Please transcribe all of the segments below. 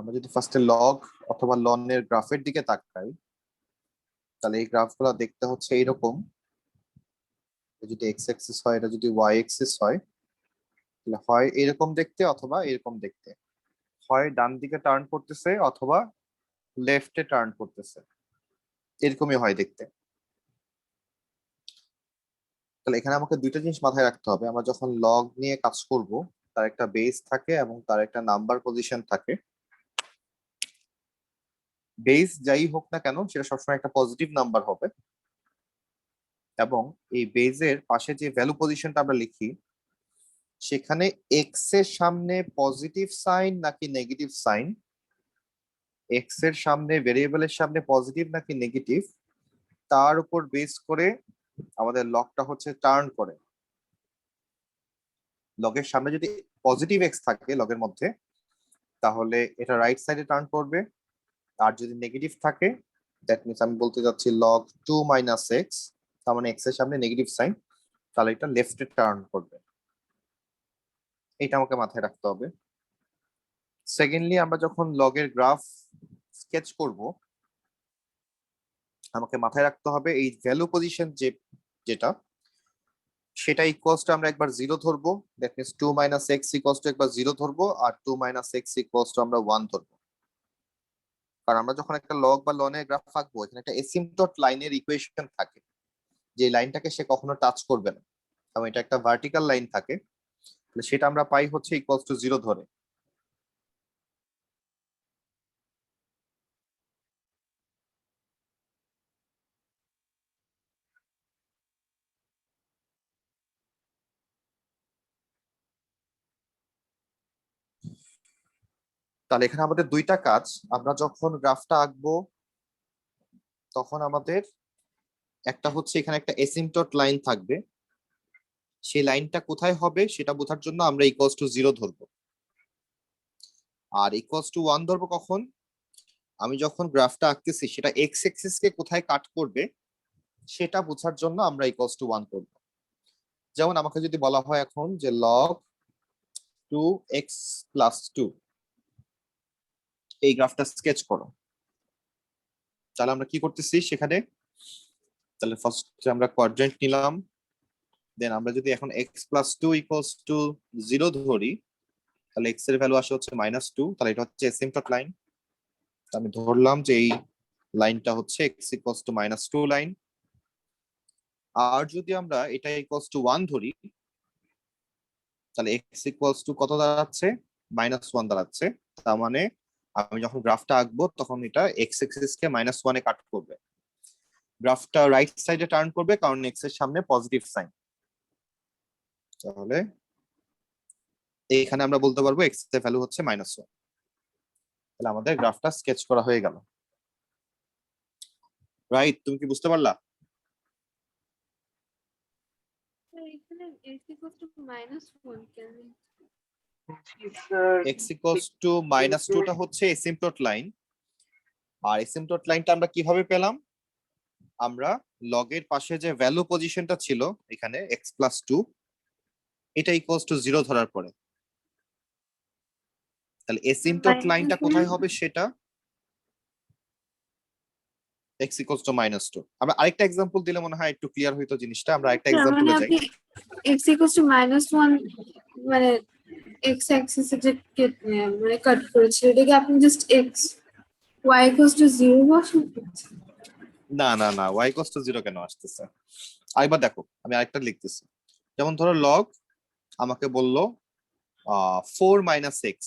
আমরা যদি ফার্স্টে লগ অথবা লনের গ্রাফের দিকে তাকাই, তাহলে এই গ্রাফগুলো দেখতে হচ্ছে এইরকম। যদি এক্স অ্যাক্সিস হয়, এটা যদি ওয়াই অ্যাক্সিস হয়, তাহলে হয় এরকম দেখতে অথবা এরকম দেখতে। হয় ডান দিকে টার্ন করতেছে অথবা লেফটে টার্ন করতেছে, এরকমই হয় দেখতে। তাহলে এখানে আমাকে দুইটা জিনিস মাথায় রাখতে হবে। আমরা যখন লগ নিয়ে কাজ করব, তার একটা বেস থাকে এবং তার একটা নাম্বার পজিশন থাকে। বেস যাই হোক না কেন, সেটা সবসময় একটা পজিটিভ নাম্বার হবে, এবং এই বেজের পাশে যে ভ্যালু পজিশনটা আমরা লিখি, সেখানে এক্স এর সামনে পজিটিভ সাইন নাকি নেগেটিভ সাইন, এক্স এর সামনে ভেরিয়েবলের সামনে পজিটিভ নাকি নেগেটিভ, তার উপর বেস করে আমাদের লগটা হচ্ছে টার্ন করে। লগের সামনে যদি পজিটিভ এক্স থাকে লগের মধ্যে, তাহলে এটা রাইট সাইডে টার্ন করবে। আর যদি নেগেটিভ থাকে, দ্যাট মিনস আমি বলতে যাচ্ছি লগ 2 মাইনাস এক্স, তার মানে এক্স এর সামনে নেগেটিভ সাইন, তাহলে এটা লেফটে টার্ন করবে। এটা আমাকে মাথায় রাখতে হবে। সেকেন্ডলি, আমরা যখন লগের গ্রাফ স্কেচ করব, আমাকে মাথায় রাখতে হবে এই ভ্যালু পজিশন যেটা, সেটা ইকুয়ালস টু আমরা একবার 0 ধরবো। That means 2 minus x equals to একবার 0 ধরবো, আর 2 মাইনাস এক্স ইকুয়ালস টু আমরা 1 ধরবো। কারণ আমরা যখন একটা লগ বা লনের গ্রাফ আঁকবো, এখানে একটা এসিম্পটট লাইনের ইকুয়েশন থাকে, যে লাইনটাকে সে কখনো টাচ করবে না, এবং এটা একটা ভার্টিক্যাল লাইন থাকে। সেটা আমরা পাই হচ্ছে ইকুয়ালস টু 0 ধরে। তাহলে এখানে আমাদের দুইটা কাজ। আমরা যখন গ্রাফটা আঁকবো, তখন আমাদের একটা হচ্ছে এখানে একটা এসিম্পটট লাইন থাকবে, সেই লাইনটা কোথায় হবে সেটা বোঝার জন্য আমরা ইকুয়ালস টু 0 ধরবো। আর ইকুয়ালস টু 1 ধরবো কখন? আমি যখন গ্রাফটা আঁকতেছি সেটা এক্স এক্সিস কে কোথায় কাট করবে সেটা বোঝার জন্য আমরা ইকুয়ালস টু 1 করব। যেমন আমাকে যদি বলা হয় এখন যে লগ 2x+2 এই গ্রাফটা স্কেচ করো, তাহলে আমরা কি করতেছি সেখানে? তাহলে ফার্স্ট আমরা কোয়াড্রেন্ট নিলাম, দেন আমরা যদি এখন x+2 ইকুয়ালস টু 0 ধরি, তাহলে x এর ভ্যালু আসে হচ্ছে -2, তাহলে এটা হচ্ছে এসিম্পটট লাইন। আমি ধরলাম যে এই লাইনটা হচ্ছে x ইকুয়ালস টু -2 লাইন। আর যদি আমরা এটা ইকুয়ালস টু 1 ধরি, তাহলে x ইকুয়ালস টু কত দাঁড়াচ্ছে? -1 দাঁড়াচ্ছে। তার মানে আমি যখন গ্রাফটা আঁকবো তখন এটা এক্স এক্সিস কে -1 এ কাট করবে। গ্রাফটা রাইট সাইডে টার্ন করবে কারণ এক্স এর সামনে পজিটিভ সাইন। তাহলে এইখানে আমরা বলতে পারবো এক্স এর ভ্যালু হচ্ছে -1। তাহলে আমাদের গ্রাফটা স্কেচ করা হয়ে গেল। রাইট? তুমি কি বুঝতে পারলা? এখানে x equals to -1 কেন? x ইকুয়ালস টু -2 টা হচ্ছে এসিম্পটট লাইন। আর এসিম্পটট লাইনটা আমরা কিভাবে পেলাম? আমরা লগের পাশে যে ভ্যালু পজিশনটা ছিল এখানে x+2, এটা ইকুয়ালস টু 0 ধরার পরে, তাহলে এসিম্পটট লাইনটা কোথায় হবে সেটা x ইকুয়ালস টু -2। আমরা আরেকটা एग्जांपल দিলে মনে হয় একটু ক্লিয়ার হইতো জিনিসটা। আমরা আরেকটা एग्जांपले যাই। আপনি x equals to -1 মানে x axis এ যে মানে কাট করেছিল, এটাকে আপনি just x y equals to 0 বসান? না না না, y ইকুয়ালস টু 0 কেন আসতেছে? আরেকবার দেখো, আমি আরেকটা লিখতেছি। যেমন ধরো লগ আমাকে বললো 4 - x,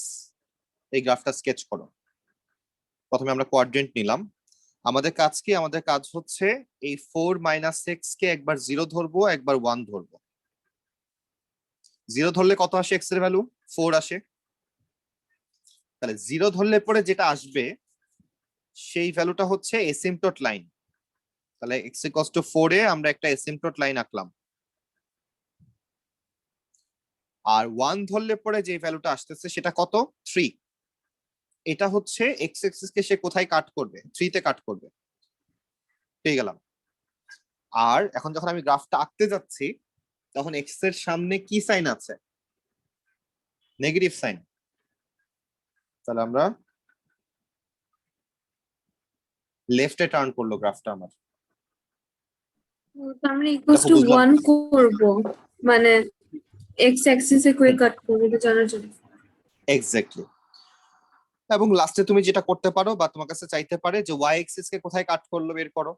এই গ্রাফটা স্কেচ করো। প্রথমে আমরা কোয়াড্রেন্ট নিলাম। আমাদের কাজ কি? আমাদের কাজ হচ্ছে এই 4 - x কে একবার 0 ধরবো, একবার 1 ধরবো। 0 ধরলে কত আসে? x এর ভ্যালু 4 আসে। তাহলে 0 ধরলে পরে যেটা আসবে সেই ভ্যালুটা হচ্ছে এসিম্পটট লাইন। তাহলে x ইকুয়ালস টু 4 এ আমরা একটা এসিম্পটট লাইন আঁকলাম। আর 1 ধরলে পরে যে ভ্যালুটা আসতেছে সেটা কত? 3। এটা হচ্ছে এক্স এক্সিস কে সে কোথায় কাট করবে? 3 তে কাট করবে। পেয়ে গেলাম। আর এখন যখন আমি গ্রাফটা আঁকতে যাচ্ছি, তখন এক্স এর সামনে কি সাইন আছে? Negative sign. তাহলে আমরা লেফটে টার্ন করলো গ্রাফটা আমার। তার মানে ইকুয়ালস দেখো টু বুঝলাম 1 করব, মানে এক্স অ্যাক্সিসে করে কাট করব এটা জানার জন্য। এক্স্যাক্টলি। এবং লাস্টে তুমি যেটা করতে পারো বা তোমার কাছে চাইতে পারে যে ওয়াই এক্সিস কে কোথায় কাট করলো বের করো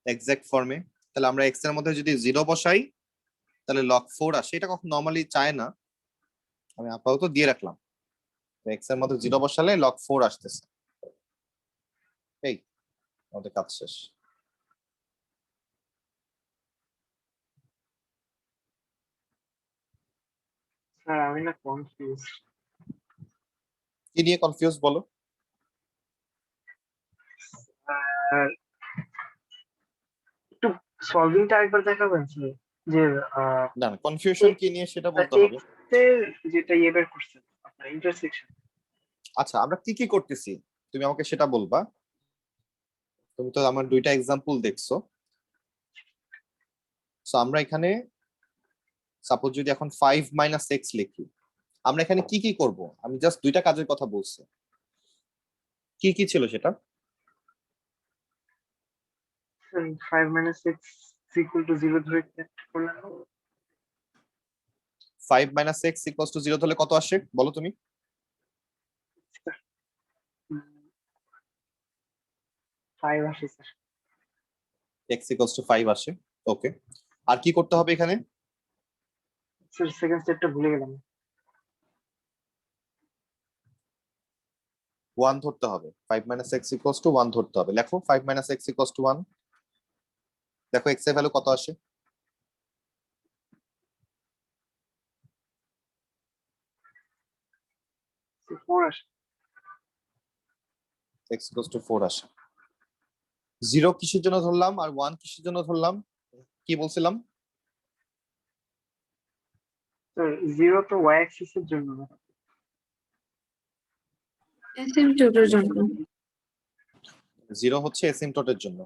এক্সাক্ট ফর্মে। তাহলে আমরা এক্স এর মধ্যে যদি 0 বসাই তাহলে log 4 আসে। এটা কখন নরমালি চায় না, আমি আপাতত দিয়ে রাখলাম। এক্স এর মধ্যে 0 বসালে log 4 আসতেছে। এই আমাদের কাজ শেষ। স্যার আমি না কনফিউজ। কি নিয়ে কনফিউজ বলো? একটু সলভিংটা একবার দেখাবেন স্যার, যে না কনফিউশন কি নিয়ে সেটা বলতে হবে। এক্স এর যেটা ইয়ে বের করছেন আপনার ইন্টারসেকশন। আচ্ছা আমরা কি কি করতেছি তুমি আমাকে সেটা বলবা। তুমি তো আমার দুইটা এক্সাম্পল দেখছো। সো আমরা এখানে সাপোজ যদি এখন 5 মাইনাস এক্স লিখি, আমরা এখানে কি কি করব? আমি জাস্ট দুইটা কাজের কথা বলছি, কি কি ছিল সেটা। 5 minus 6 equal to 0 ধরে করলাম। 5 মাইনাস এক্স ইকুয়ালস টু 0 হলে কত আসে বলো তুমি? 5 আসে স্যার। এক্স ইকুয়ালস টু 5 আসে। ওকে, আর কি করতে হবে এখানে? স্যার সেকেন্ড স্টেপটা ভুলে গেলাম। 1 ধরতে হবে। 5 মাইনাস এক্স ইকুয়ালস টু 1 ধরতে হবে। লেখো 5 মাইনাস এক্স ইকুয়ালস টু 1। দেখো এক্স এর ভ্যালু কত আসে। 4 আসে। এক্স ইকুয়ালস টু 4 আসে। 0 কিসের জন্য ধরলাম আর 1 কিসের জন্য ধরলাম কি বলছিলাম? স্যার 0 তো y অ্যাক্সিস এর জন্য না। অ্যাসিম্পটোটের জন্য। 0 হচ্ছে এসিম্পটোটের জন্য।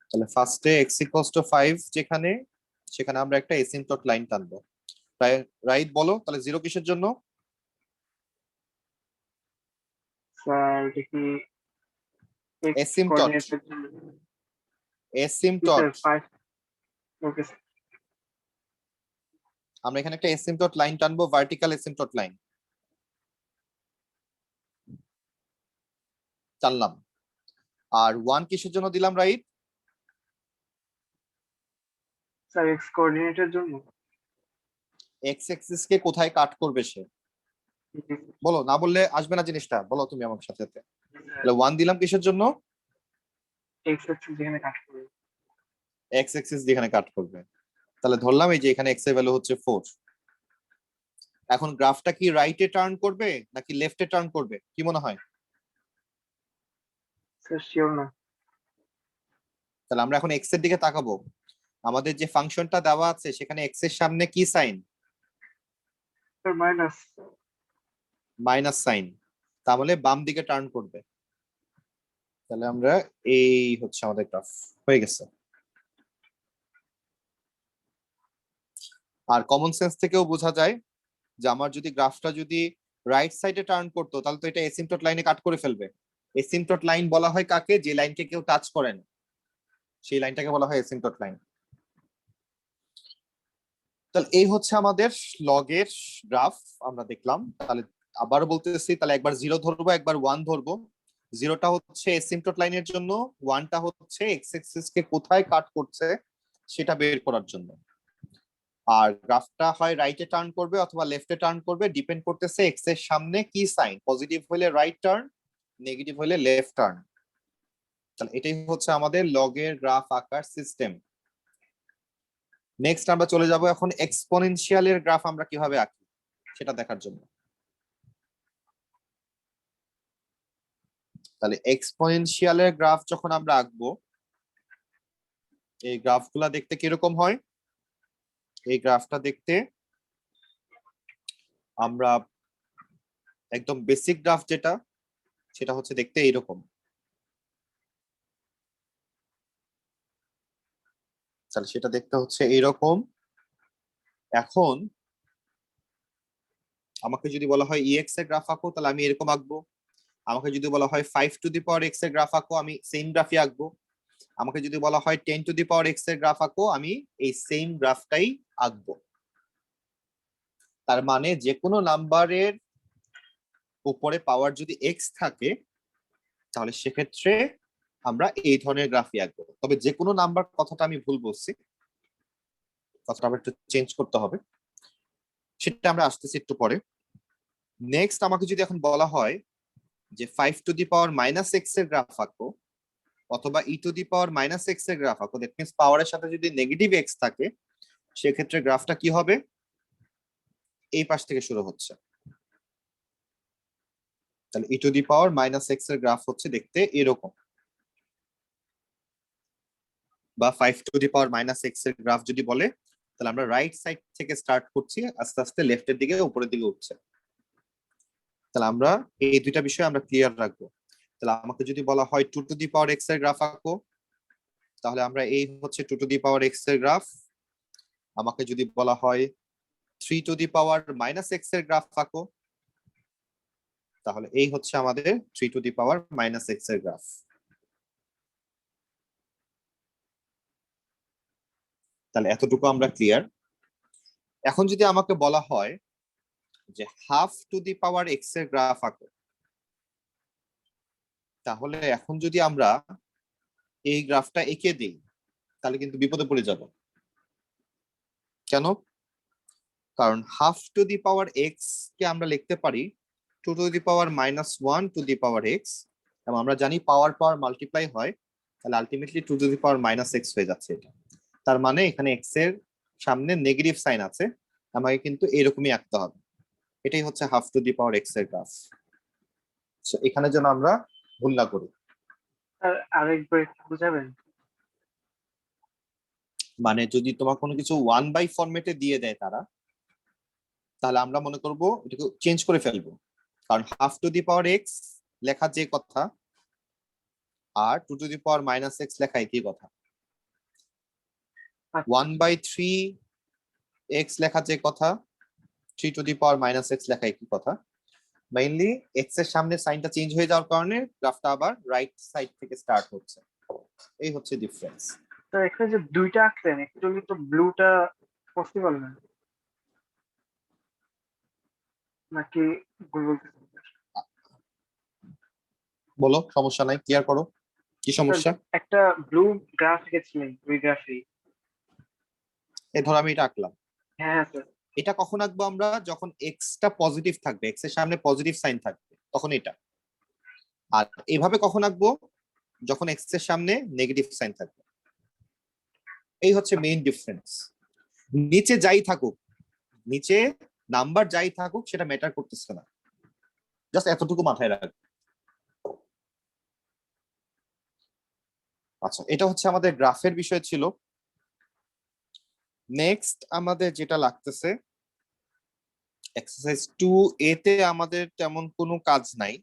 তাহলে ফার্স্টে এক্স ইকুয়ালস টু 5 যেখানে, সেখানে আমরা একটা এসিম্পটোট লাইন টানবো। রাইট বলো তাহলে 0 কিসের জন্য? স্যার দেখি x এসিম্পটোট। কোঅর্ডিনেটের জন্য। এসিম্পটোট। স্যার 5। Okay sir. আমরা এখানে একটা এসিম্পটোট লাইন টানবো, ভার্টিক্যাল এসিম্পটোট লাইন টানলাম। আর 1 কিসের জন্য দিলাম রাইট? স্যার x কোঅর্ডিনেটের জন্য। এক্স অ্যাক্সিস কে কোথায় কাট করবে সে বলো, না বললে আসবে না জিনিসটা, বলো তুমি আমার সাথে সাথে। তাহলে 1 দিলাম কিসের জন্য? x অ্যাক্সিস যেখানে কাট করবে। এক্স অ্যাক্সিস যেখানে কাট করবে। তাহলে ধরলাম এই যে এখানে এক্স এর ভ্যালু হচ্ছে 4। এখন গ্রাফটা কি রাইটে টার্ন করবে নাকি লেফটে টার্ন করবে কি মনে হয়? স্যার শিওর না। তাহলে আমরা এখন এক্স এর দিকে তাকাবো। আমাদের যে ফাংশনটা দেওয়া আছে সেখানে এক্স এর সামনে কি sign? Sir minus. Minus sign. তাহলে বাম দিকে টার্ন করবে। তাহলে আমরা এই হচ্ছে আমাদের গ্রাফ হয়ে গেছে। আর কমন সেন্স থেকেও বোঝা যায় যে আমার যদি গ্রাফটা যদি রাইট সাইডে টার্ন করতো তাহলে তো এটা এসিম্পটোট লাইনে কাট করে ফেলবে। এসিম্পটোট লাইন বলা হয় কাকে? যে লাইনকে কেউ টাচ করে না, সেই লাইনটাকে বলা হয় এসিম্পটোট লাইন। তাহলে এই হচ্ছে আমাদের লগের গ্রাফ আমরা দেখলাম। তাহলে আবার বলতেছি, তাহলে একবার 0 ধরবো একবার 1 ধরবো। 0টা হচ্ছে এসিম্পটোট লাইনের জন্য, 1টা হচ্ছে এক্স অ্যাক্সিস কে কোথায় কাট করছে সেটা বের করার জন্য। আর গ্রাফটা হয় রাইটে টার্ন করবে অথবা লেফটে টার্ন করবে, ডিপেন্ড করতেছে এক্স এর সামনে কি সাইন। পজিটিভ হলে রাইট টার্ন, নেগেটিভ হলে লেফট টার্ন। তাহলে এটাই হচ্ছে আমাদের লগের গ্রাফ আঁকার সিস্টেম। নেক্সট আমরা চলে যাব এখন এক্সপোনেনশিয়ালের গ্রাফ আমরা কিভাবে আঁকি সেটা দেখার জন্য। তাহলে এক্সপোনেনশিয়ালের গ্রাফ যখন আমরা আঁকবো, এই গ্রাফগুলা দেখতে কিরকম হয়? এই গ্রাফটা দেখতে আমরা একদম বেসিক গ্রাফ যেটা, সেটা হচ্ছে দেখতে এইরকম। তাহলে সেটা দেখতে হচ্ছে এইরকম। এখন আমাকে যদি বলা হয় ইএক্স এর গ্রাফ আঁকো তাহলে আমি এরকম আঁকবো। আমাকে যদি বলা হয় 5 টু দি পাওয়ার x এর গ্রাফ আঁকো, আমি সেম গ্রাফই আঁকবো। আমাকে যদি বলা হয় 10 টু দি পাওয়ার x এর গ্রাফ আঁকো, আমি এই সেম গ্রাফটাই আঁকবো। তার মানে যে কোনো নাম্বারের উপরে পাওয়ার যদি x থাকে তাহলে সেক্ষেত্রে আমরা এই ধরনের গ্রাফই আঁকবো। তবে যে কোনো নাম্বার কথাটা আমি ভুল বলছি, কথাটা আবার একটু চেঞ্জ করতে হবে, সেটা আমরা আসতেছি একটু পরে। নেক্সট আমাকে যদি এখন বলা হয় যে 5 two the power minus x এর গ্রাফ আঁকো অথবা e two the power minus x এর গ্রাফ আঁকো, দ্যাট মিন্স পাওয়ারের সাথে যদি নেগেটিভ x থাকে সেক্ষেত্রে গ্রাফটা কি হবে, এই পাশ থেকে শুরু হচ্ছে। তাহলে e two the power minus x এর গ্রাফ হচ্ছে দেখতে এরকম, বা 5 two the power minus x এর গ্রাফ যদি বলে তাহলে আমরা রাইট সাইড থেকে স্টার্ট করছি, আস্তে আস্তে লেফটের দিকে উপরের দিকে উঠছে। তাহলে আমরা এই দুইটা বিষয় আমরা ক্লিয়ার রাখবো। তাহলে আমাকে যদি বলা হয় 2 টু দি পাওয়ার x এর গ্রাফ আঁকো, তাহলে আমরা এই হচ্ছে 2 টু দি পাওয়ার x এর গ্রাফ। আমাকে যদি বলা হয় 3 two the power minus x এর গ্রাফ আঁকো, তাহলে এই হচ্ছে আমাদের 3 two the power minus x এর গ্রাফ। তাহলে এতটুকু আমরা ক্লিয়ার। এখন যদি আমাকে বলা হয় যে half to the power x এর গ্রাফ আঁকো, তাহলে এখন যদি আমরা এই গ্রাফটা এঁকে দিই তাহলে কিন্তু বিপদে পড়ে যাব। কেন? কারণ half to the power x কে আমরা লিখতে পারি 2 to the power minus 1 to the power x, এবং আমরা জানি পাওয়ার পাওয়ার মাল্টিপ্লাই হয়, তাহলে ultimately 2 to the power minus x হয়ে যাচ্ছে এটা। তার মানে এখানে এক্স এর সামনে নেগেটিভ সাইন আছে, আমাকে কিন্তু এরকমই আঁকতে হবে। এটাই হচ্ছে half to the power x এর গ্রাফ। এখানে যেন আমরা ভুল না করি। আর আরেকবার একটু বুঝাবেন? মানে যদি তোমার কোনো কিছু 1/, ফরম্যাটে দিয়ে দেয় তারা, তাহলে আমরা মনে করব এটাকে চেঞ্জ করে ফেলবো। কারণ half to the power x লেখা যে কথা আর 2 to the power minus x লেখা একই কথা। 1/3 এক্স লেখা যে কথা, 3 two the power minus x লেখা একই কথা। মেইনলি এক্স এর সামনে সাইনটা চেঞ্জ হয়ে যাওয়ার কারণে গ্রাফটা আবার রাইট সাইড থেকে স্টার্ট হচ্ছে। এই হচ্ছে ডিফারেন্স। তো এখানে যে দুইটা আঁকলেন, অ্যাকচুয়ালি তো ব্লুটা পসিবল না, নাকি ভুল বলতেছেন? বলো, সমস্যা নাই, ক্লিয়ার করো, কি সমস্যা? একটা ব্লু গ্রাফ এঁকেছিলেন, ওই গ্রাফে। এই ধরো আমি এটা আঁকলাম, হ্যাঁ হ্যাঁ স্যার। এটা কখন আঁকবো আমরা? যখন এক্সটা পজিটিভ থাকবে, এক্স এর সামনে পজিটিভ সাইন থাকবে তখন এটা। আর এভাবে কখন আঁকবো? যখন এক্স এর সামনে নেগেটিভ সাইন থাকবে। এই হচ্ছে মেইন ডিফারেন্স। নিচে যাই থাকুক, নিচে নাম্বার যাই থাকুক সেটা ম্যাটার করতেছে না, জাস্ট এতটুকু মাথায় রাখবে। আচ্ছা, এটা হচ্ছে আমাদের গ্রাফের বিষয় ছিল। নেক্সট আমাদের যেটা লাগতেছে এক্সারসাইজ 2A তে আমাদের তেমন কোনো কাজ নাই।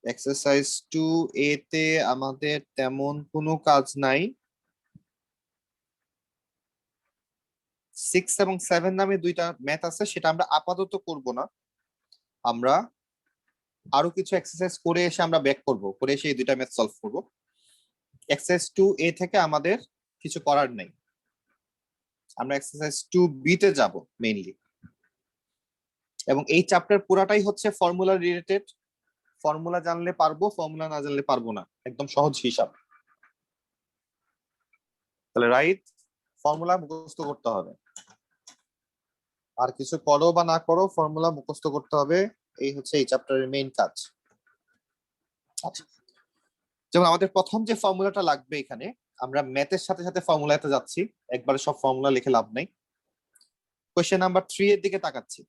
এক্সারসাইজ 2A তে আমাদের তেমন কোনো কাজ নাই। 6 এবং 7 নামে দুইটা ম্যাথ আছে, সেটা আমরা আপাতত করব না। আমরা আরো কিছু এক্সারসাইজ করে এসে আমরা ব্যাক করব, করে এসে এই দুইটা ম্যাথ সলভ করব। এক্সারসাইজ 2A থেকে আমাদের কিছু করার নেই, আমরা এক্সারসাইজ 2B তে যাব মেইনলি। এবং এই চ্যাপ্টার পুরাটাই হচ্ছে ফর্মুলা রিলেটেড। ফর্মুলা জানলে পারবো, ফর্মুলা না জানলে পারবো না, একদম সহজ হিসাব। তাহলে রাইট, ফর্মুলা মুখস্থ করতে হবে, আর কিছু করো বা না করো ফর্মুলা মুখস্থ করতে হবে। এই হচ্ছে এই চ্যাপ্টারের মেইন কাজ। আচ্ছা, যেমন আমাদের প্রথম যে ফর্মুলাটা লাগবে এখানে, আমরা ম্যাথের সাথে সাথে ফর্মুলাতে যাচ্ছি, একবারে সব ফর্মুলা লিখে লাভ নাই। কোয়েশ্চেন নাম্বার 3 এর দিকে তাকাচ্ছি।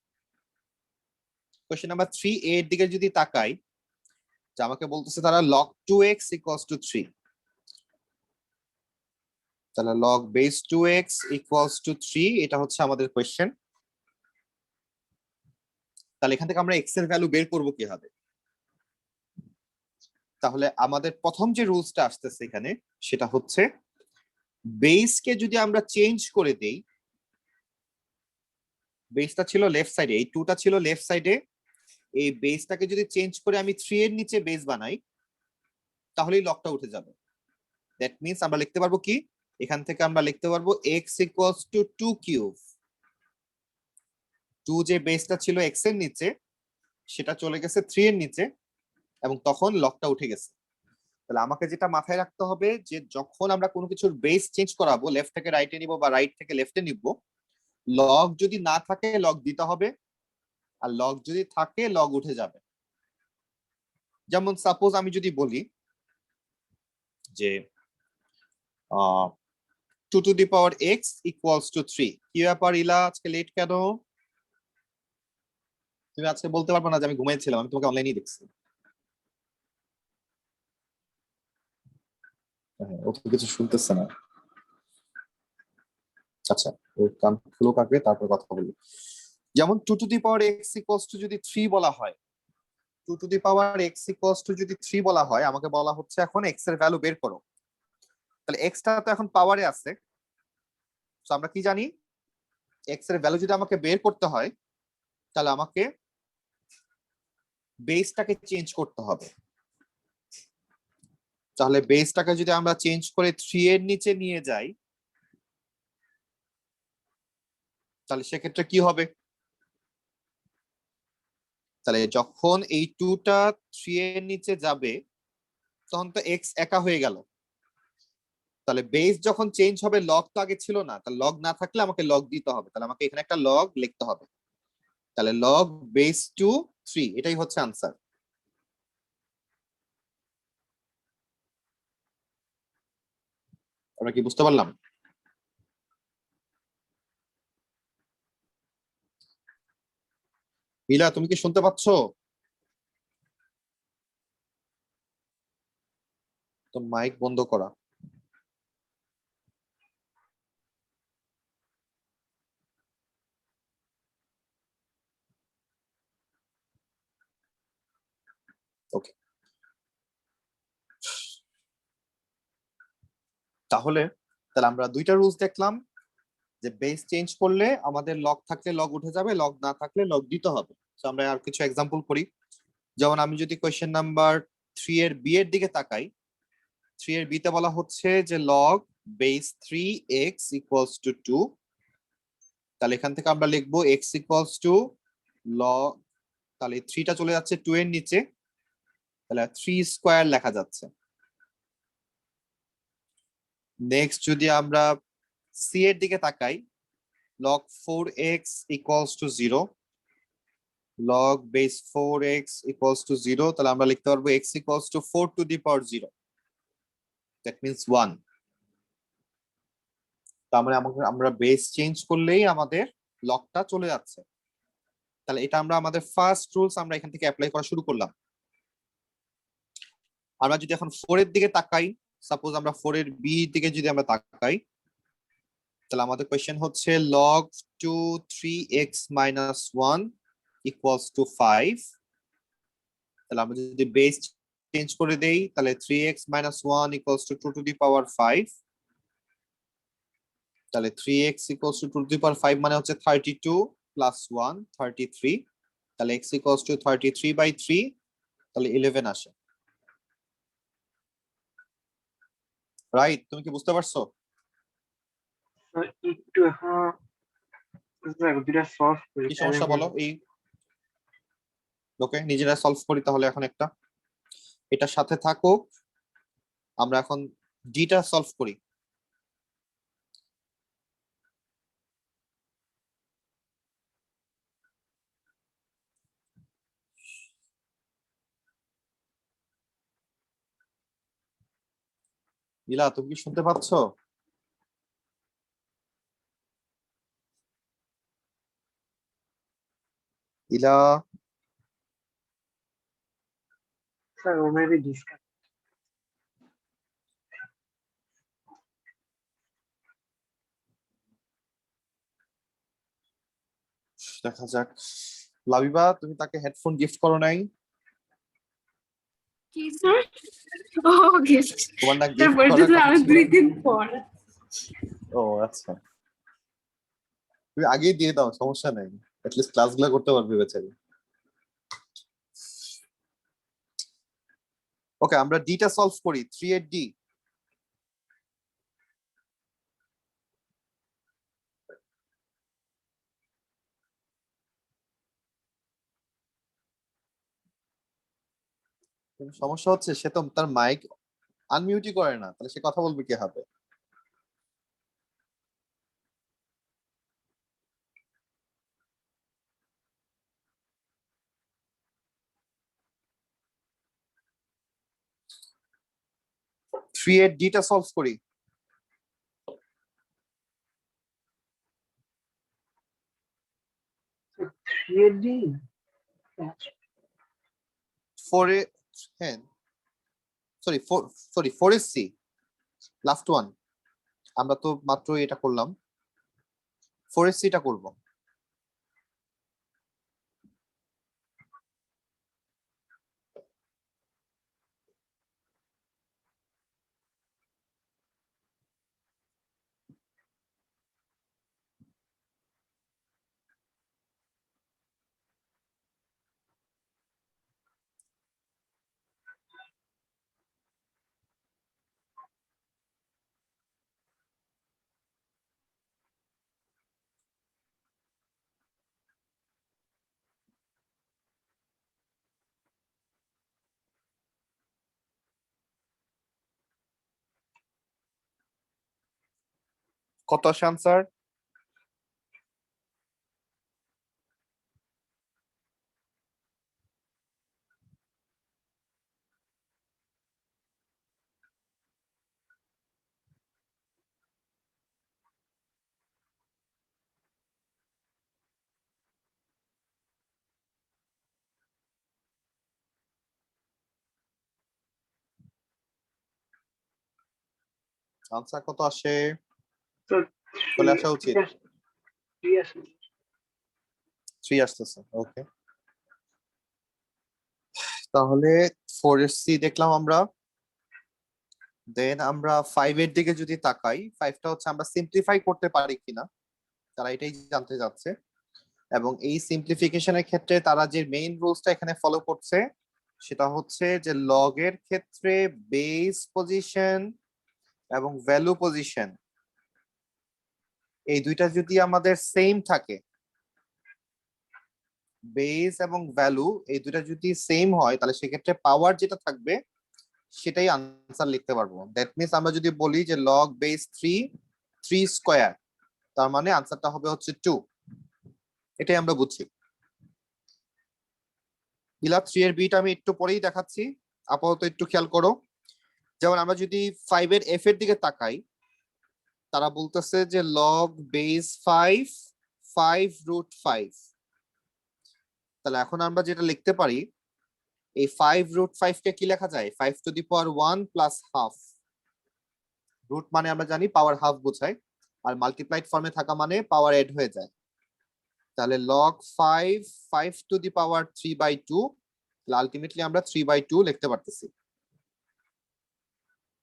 কোয়েশ্চেন নাম্বার 3 এর দিকে যদি তাকাই, যে আমাকে বলতেছে তারা log 2x equals to 3, তাহলে log base 2x equals to 3, এটা হচ্ছে আমাদের কোয়েশ্চেন। তাহলে এখান থেকে আমরা x এর ভ্যালু বের করব কিভাবে? তাহলে আমাদের প্রথম যে রুলসটা আসতেছে এখানে সেটা হচ্ছে বেসকে যদি আমরা চেঞ্জ করে দেই, বেসটা ছিল লেফট সাইডে, এই 2টা ছিল লেফট সাইডে, এই বেসটাকে যদি চেঞ্জ করে আমি 3 এর নিচে বেস বানাই তাহলেই লকটা উঠে যাবে। দ্যাট মিন্স আমরা লিখতে পারবো কি, এখান থেকে আমরা লিখতে পারবো x ইকুয়ালস টু 2 কিউব। 2 যে বেসটা ছিল x এর নিচে সেটা চলে গেছে 3 এর নিচে এবং তখন লকটা উঠে গেছে। তাহলে আমাকে যেটা মাথায় রাখতে হবে যে যখন আমরা কোনো কিছুর বেস চেঞ্জ করাবো, লেফট থেকে রাইটে নিব বা রাইট থেকে লেফটে নিব, লগ যদি না থাকে লগ দিতে হবে, আর লগ যদি থাকে লগ উঠে যাবে। যেমন সাপোজ আমি যদি বলি যে 2 to the power x equals two 3। কি ব্যাপার ইলা, আজকে লেট কেন? তুমি আজকে বলতে পারবে না যে আমি ঘুমাইছিলাম, আমি তোমাকে অনলাইনেই দেখছি। ও তো কিছু শুনতেছে না। আচ্ছা, ওর কান খুলো কাটবে তারপর কথা বলি। যেমন 2 to the power x equals two যদি 3 বলা হয়, 2 to the power x equals two যদি 3 বলা হয়, আমাকে বলা হচ্ছে এখন x এর ভ্যালু বের করো। তাহলে x টা তো এখন পাওয়ারে আছে, তো আমরা কি জানি x এর ভ্যালু যদি আমাকে বের করতে হয় তাহলে আমাকে বেসটাকে চেঞ্জ করতে হবে। তাহলে বেসটাকে যদি আমরা চেঞ্জ করে 3 এর নিচে নিয়ে যাই তাহলে সেক্ষেত্রে কি হবে? তাহলে যখন এই 2 টা 3 এর নিচে যাবে তখন তো x একা হয়ে গেল। তাহলে বেস যখন চেঞ্জ হবে, লগ তো আগে ছিল না, তাহলে লগ না থাকলে আমাকে লগ দিতে হবে, তাহলে আমাকে এখানে একটা লগ লিখতে হবে। তাহলে লগ বেস টু 3, এটাই হচ্ছে আনসার। আমরা কি বুঝতে পারলাম? মিলা, তুমি কি শুনতে পাচ্ছ? তো মাইক বন্ধ করা। ওকে, তাহলে আমরা দুইটা রুলস দেখলাম, যে বেস চেঞ্জ করলে আমাদের লগ থাকলে লগ উঠে যাবে, লগ না থাকলে লগ দিতে হবে। তো আমরা আর কিছু এক্সাম্পল করি। যেমন আমি যদি কোয়েশ্চেন নাম্বার 3 এর বি এর দিকে তাকাই, 3 এর বি তে বলা হচ্ছে যে log base 3x equals to 2। তাহলে এখান থেকে আমরা লিখবো x ইকুয়ালস টু লগ, তাহলে 3 টা চলে যাচ্ছে 2 এর নিচে, তাহলে 3 স্কয়ার লেখা যাচ্ছে। নেক্সট যদি আমরা সি এর দিকে তাকাই, log 4x equals to 0, log base 4x equals to 0, তাহলে আমরা লিখতে পারবো x equals to 4 to the power 0, that means 1। তার মানে আমরা বেস চেঞ্জ করলেই আমাদের লগটা চলে যাচ্ছে। তাহলে এটা আমরা আমাদের ফার্স্ট রুলস আমরা এখান থেকে অ্যাপ্লাই করা শুরু করলাম। আমরা যদি এখন 4 এর দিকে তাকাই, সাপোজ আমরা 4 এর বি দিকে যদি আমরা তাকাই, তাহলে আমাদের কোয়েশ্চেন হচ্ছে log 2 3x minus 1 equals to 5। তাহলে আমরা যদি বেস চেঞ্জ করে দেই তাহলে 3x minus 1 equals to 2 to the power 5। তাহলে 3x equals to 2 to the power 5 মানে হচ্ছে 32 plus 1 33। তাহলে x equals to 33/3, তাহলে 11 আসে। রাইট? তুমি কি বুঝতে পারছো? একটু এখন দুটা সলভ করি। কি সমস্যা বলো? এই ওকে, নিজেরা সলভ করি তাহলে এখন একটা, এটার সাথে থাকো, আমরা এখন ডিটা সলভ করি। ইলা, তুমি কি শুনতে পাচ্ছ? ইলা, স্যার ও মেবি ডিসকানেক্ট। দেখা যাক। লাবিবা, তুমি তাকে হেডফোন গিফট করো নাই? কি স্যার? ও গিফট তোমার না স্যার গিফট বলতে করার কথা আরো ছিল? 2 দিন পর। ও আচ্ছা, তুমি আগেই দিয়ে দাও, সমস্যা নেই, অ্যাটলিস্ট ক্লাসগুলো করতে পারবে বেচারি। ওকে, আমরা ডিটা সলভ করি। 3 এর ডি সমস্যা হচ্ছে, সে তো তার মাইক আনমিউটই করে না, তাহলে সে কথা বলবে কি হবে? থ্রি এর ডিটা সলভ করি। So 3D. ফোর এ, হ্যাঁ সরি 4 এর সি লাস্ট ওয়ান, আমরা তো মাত্র এটা করলাম, 4 এর সিটা করব। কত আসে আনসার? আনসার কত আসে? So চলে আসা উচিত। 3 3 আসতেছে, ওকে। তাহলে 4 এর সি দেখলাম আমরা। দেন আমরা 5 এর দিকে যদি তাকাই, 5টা হচ্ছে আমরা সিম্পলিফাই করতে পারি কিনা, তারা এটাই জানতে যাচ্ছে। এবং এই সিম্পলিফিকেশনের ক্ষেত্রে তারা যে মেইন রুলসটা এখানে ফলো করছে সেটা হচ্ছে যে লগের ক্ষেত্রে বেস পজিশন এবং ভ্যালু পজিশন এই দুইটা যদি আমাদের সেম থাকে, বেস এবং ভ্যালু এই দুইটা যদি সেম হয়, তাহলে সেক্ষেত্রে পাওয়ার যেটা থাকবে সেটাই আনসার লিখতে পারবো। দ্যাট মিনস আমরা যদি বলি যে লগ বেস 3 স্কয়ার, তার মানে আনসারটা হবে হচ্ছে 2। এটাই আমরা বুঝছি। ইলা 3 এর বিটা আমি একটু পরেই দেখাচ্ছি, আপাতত একটু খেয়াল করো। যেমন আমরা যদি 5 এর এফ এর দিকে তাকাই, তারা বলতেছে যে লগ বেস 5 তাহলে এখন আমরা যেটা লিখতে পারি, এই 5√5 কে কি লেখা যায়? 5⁻1 প্লাস হাফ। রুট মানে আমরা জানি পাওয়ার হাফ বোঝায়, আর মাল্টিপ্লাইড ফর্মে থাকা মানে পাওয়ার এড হয়ে যায়। তাহলে লগ 5 5⁻3/2, আলটিমেটলি আমরা 3/2 লিখতে পারতেছি।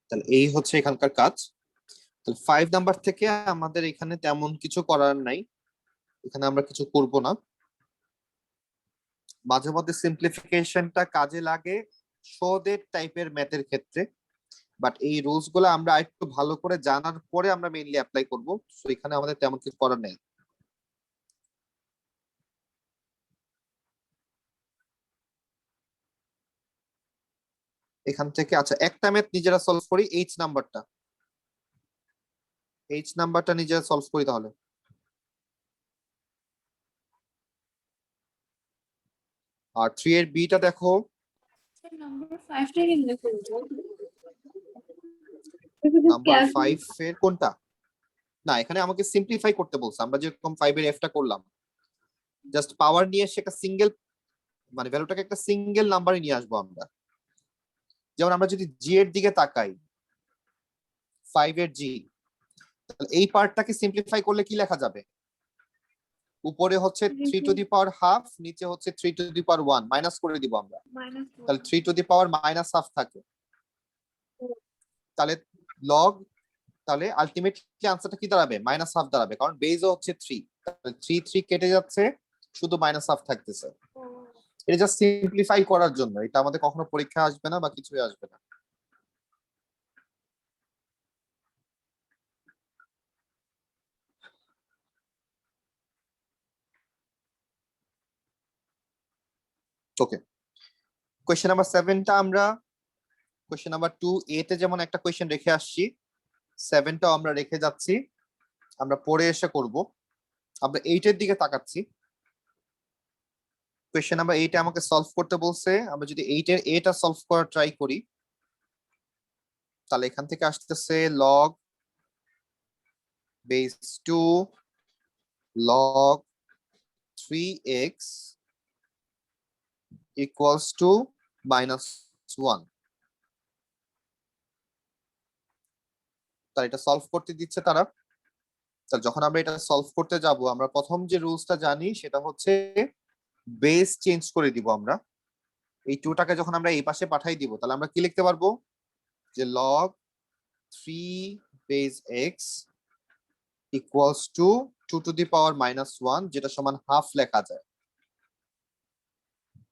তাহলে এই হচ্ছে এখানকার কাজ। তাহলে 5 নাম্বার থেকে আমাদের এখানে তেমন কিছু করার নাই, এখানে আমরা কিছু করব না। মাঝে মধ্যে সিম্পলিফিকেশনটা কাজে লাগে শোদের টাইপের ম্যাথের ক্ষেত্রে, বাট এই রুলস গুলো আমরা একটু ভালো করে জানার পরে আমরা মেইনলি অ্যাপ্লাই করব। সো এখানে আমাদের তেমন কিছু করার নেই। এখান থেকে আচ্ছা একটা ম্যাথ নিজেরা সলভ করি, এইচ নাম্বারটা নিজেরা সলভ করি তাহলে। আর 3 এর বিটা দেখো, নাম্বার 5 টা কেমনে করব? নাম্বার 5 এর কোনটা? না, এখানে আমাকে সিম্পলিফাই করতে বলছে। আমরা যেরকম 5 এর এফটা করলাম, জাস্ট পাওয়ার নিয়ে সেটা সিঙ্গেল, মানে ভ্যালুটাকে একটা সিঙ্গেল নাম্বারে নিয়ে আসবো আমরা। যেমন আমরা যদি জি এর দিকে তাকাই, 5 এর জি, তাহলে এই পার্টটাকে সিম্পলিফাই করলে কি লেখা যাবে? উপরে হচ্ছে 3⁻½ নিচে হচ্ছে 3⁻1, মাইনাস করে দিব আমরা, তাহলে 3⁻⁻½ থাকে। তাহলে লগ, তাহলে আলটিমেটলি আনসারটা কি দাঁড়াবে? -½ দাঁড়াবে, কারণ বেজও হচ্ছে 3। তাহলে 3 কেটে যাচ্ছে, শুধু -½ থাকতেছে। এটা জাস্ট সিম্পলিফাই করার জন্য, এটা আমাদের কখনো পরীক্ষা আসবে না বা কিছুই আসবে না। ওকে, কোয়েশ্চেন নাম্বার 7টা আমরা কোয়েশ্চেন নাম্বার 2A তে যেমন একটা কোয়েশ্চেন রেখে আসছি, 7টাও আমরা রেখে যাচ্ছি, আমরা পরে এসে করব। আমরা 8-এর দিকে তাকাচ্ছি। কোয়েশ্চেন নাম্বার 8 আমাকে সলভ করতে বলছে, আমরা যদি 8-এর এটা সলভ করার ট্রাই করি, তাহলে এখান থেকে আসতেছে log base 2 log 3x equals to -1। তাহলে এটা সলভ করতে দিচ্ছে তারা। তাহলে যখন আমরা এটা সলভ করতে যাব, আমরা প্রথম যে রুলসটা জানি সেটা হচ্ছে বেস চেঞ্জ করে দিব আমরা। এই 2টাকে যখন আমরা এই পাশে পাঠাই দিব, তাহলে আমরা কি লিখতে পারবো, যে log 3 base x equals to 2 to the power -1, যেটা সমান হাফ লেখা যায়।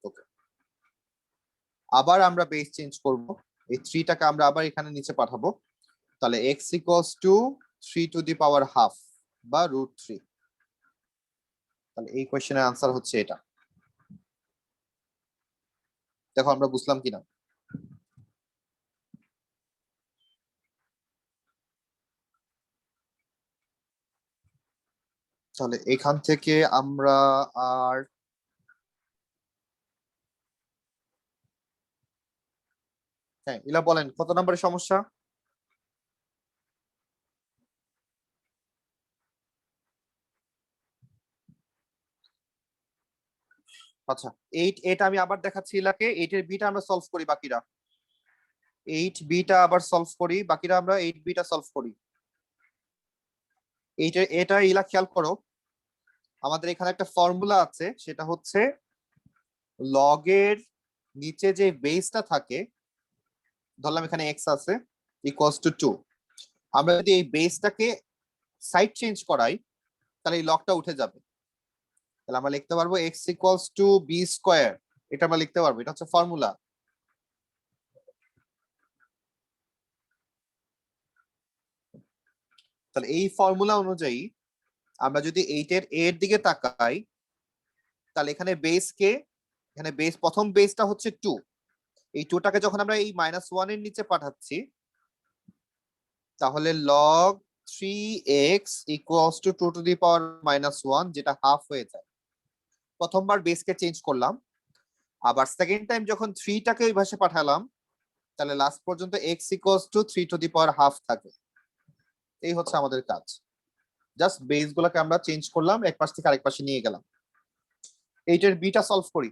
ওকে, আবার আমরা বেস চেঞ্জ করব, এই 3টাকে আমরা আবার এখানে নিচে পাঠাবো, তাহলে x equals to 3 to the power half বা √3। তাহলে এই কোশ্চেনের আনসার হচ্ছে এটা। দেখো আমরা বুঝলাম কিনা। তাহলে এখান থেকে আমরা আর হ্যাঁ, ইলা বলেন কত নম্বরের সমস্যা? আচ্ছা, 8 এটা আমি আবার দেখাচ্ছি ইলাকে। 8-এর বিটা আমরা সলভ করি বাকিরা। 8 বিটা আবার সলভ করি বাকিরা, আমরা 8 বিটা সলভ করি। এটা ইলা খেয়াল করো, আমাদের এখানে একটা ফর্মুলা আছে, সেটা হচ্ছে লগের নিচে যে বেসটা থাকে, ধরলাম এখানে x আছে ইকুয়ালস টু 2, আমরা যদি এই বেসটাকে সাইড চেঞ্জ করাই, তাহলে এই লগটা উঠে যাবে। তাহলে আমরা লিখতে পারবো x equals to B square, এটা আমরা লিখতে পারবো, এটা হচ্ছে ফর্মুলা। তাহলে এই ফর্মুলা অনুযায়ী আমরা যদি 8-এর এর দিকে তাকাই, তাহলে এখানে বেস প্রথম বেসটা হচ্ছে 2, এই 2টাকে যখন আমরা এই -1 এর নিচে পাঠাচ্ছি, তাহলে log 3x equals to 2 to the power -1, যেটা হাফ হয়ে যায়। প্রথমবার বেসকে চেঞ্জ করলাম, আবার সেকেন্ড টাইম যখন 3টাকে ওই ভাষে পাঠালাম, তাহলে লাস্ট পর্যন্ত x equals to 3 to the power half থাকে। এই হচ্ছে আমাদের কাজ, জাস্ট বেস গুলাকে আমরা চেঞ্জ করলাম, এক পাশ থেকে আরেক পাশে নিয়ে গেলাম। 8-এর বিটা সলভ করি।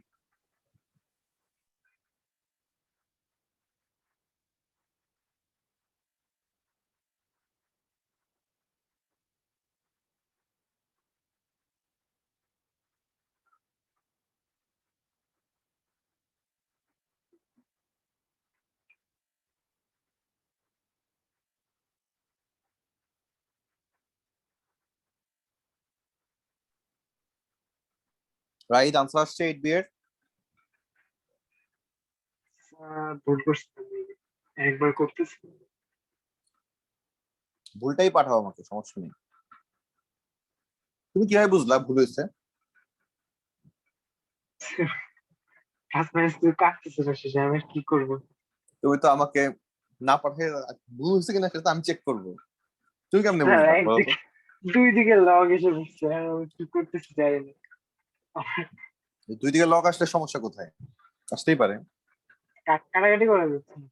রাইট আনসার আসছে 8 বি এর। ভুল করছি আমি। একবার করতেছি। ভুলটাই পাঠাও আমাকে, সমস্যা নেই। তুমি কিভাবে বুঝলা ভুল হয়েছে? প্লাস মাইনাস তুই কাটতেছে না শেষে, আমি আর কি করবো? তুমি তো আমাকে না পাঠিয়ে ভুল হয়েছে কিনা সেটা তো আমি চেক করবো, তুমি কেমনে না, বুঝলা বলো তো? একদিকে দুই দিকে লগ এসে বসছে, আমি কি করতেছি জানি না। এই দুই দিকে লগ আসলে সমস্যা কোথায়? আসতেই পারে। কাটাকাটি করা যাচ্ছে না।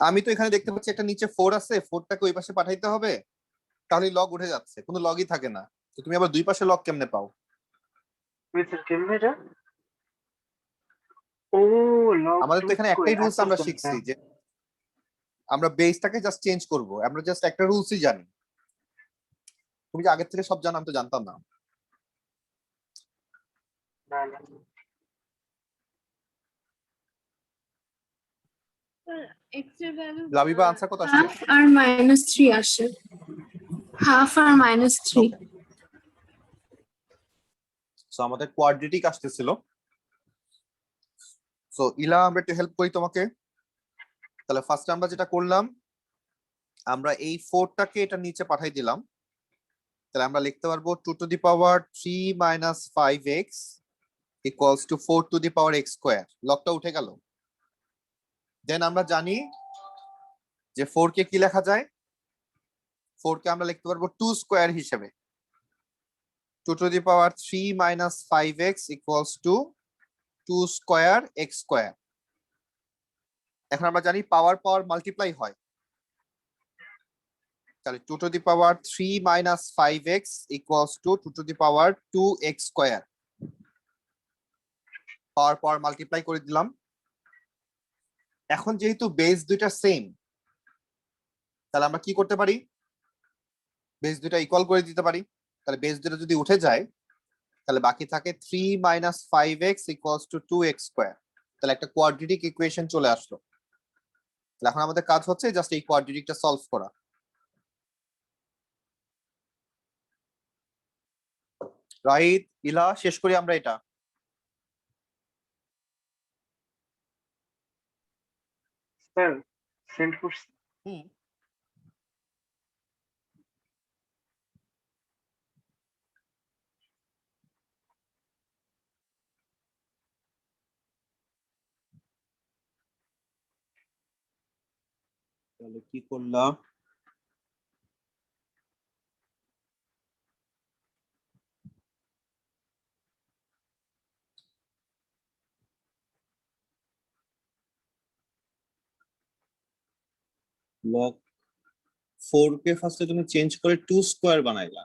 আমি তো এখানে দেখতে পাচ্ছি একটা নিচে 4 আছে, 4টাকে ওই পাশে পাঠাইতে হবে, তাহলে লগ উঠে যাচ্ছে, কোনো লগই থাকে না। তো তুমি আবার দুই পাশে লগ কেমনে পাও? বুঝছেন কেমনে এটা? ও, লগ আমাদের 2 তো এখানে স্কয়ার। একটাই রুলস আচ্ছা আমরা আচ্ছা শিখছি, হ্যাঁ। যে আমরা বেসটাকে জাস্ট চেঞ্জ করব, আমরা জাস্ট একটা রুলসই জানি। তুমি যে আগের থেকে সব জানো, আমি তো জানতাম না। না না, x এর ভ্যালু লাবিবা আনসার কত আসছে? হাফ আর -3 আসে, হাফ আর -3। সো আমাদের কোয়াড্রেটিক আসতেছিল, সো ইলা আমরা একটু হেল্প করি তোমাকে। তাহলে ফার্স্ট আমরা যেটা করলাম, আমরা এই 4টাকে এটা নিচে পাঠাই দিলাম। তাহলে আমরা লিখতে পারবো 2 to the power 3 minus 5x equals to 4 two the power x square. লকটা উঠে গেল। দেন আমরা জানি যে 4 কে কি লেখা যায়, 4 কে আমরা লিখতে পারবো 2 স্কয়ার হিসেবে। 2 to the power 3 minus 5x equals to 2 square x square. এখন আমরা জানি পাওয়ার পাওয়ার মাল্টিপ্লাই হয়, তাহলে 2 to the power 3 minus 5x equals to 2 to the power 2x square. Power power multiply করে দিলাম। এখন যেহেতু বেস দুইটা সেম, তাহলে আমরা কি করতে পারি, বেস দুইটা ইকুয়াল করে দিতে পারি। তাহলে বেস দুইটা যদি উঠে যায়, তাহলে বাকি থাকে 3 minus 5x equals to 2x square. তাহলে একটা কোয়াড্রেটিক ইকুয়েশন চলে আসলো। তাহলে এখন আমাদের কাজ হচ্ছে জাস্ট এই কোয়াড্রেটিকটা সলভ করা। রাইট ইলা, শেষ করি আমরা এটা। স্যার সেন্ড করছি। হুম, তাহলে কি করলাম, লগ 4 কে ফার্স্টে তুমি চেঞ্জ করে 2 স্কয়ার বানাইলা।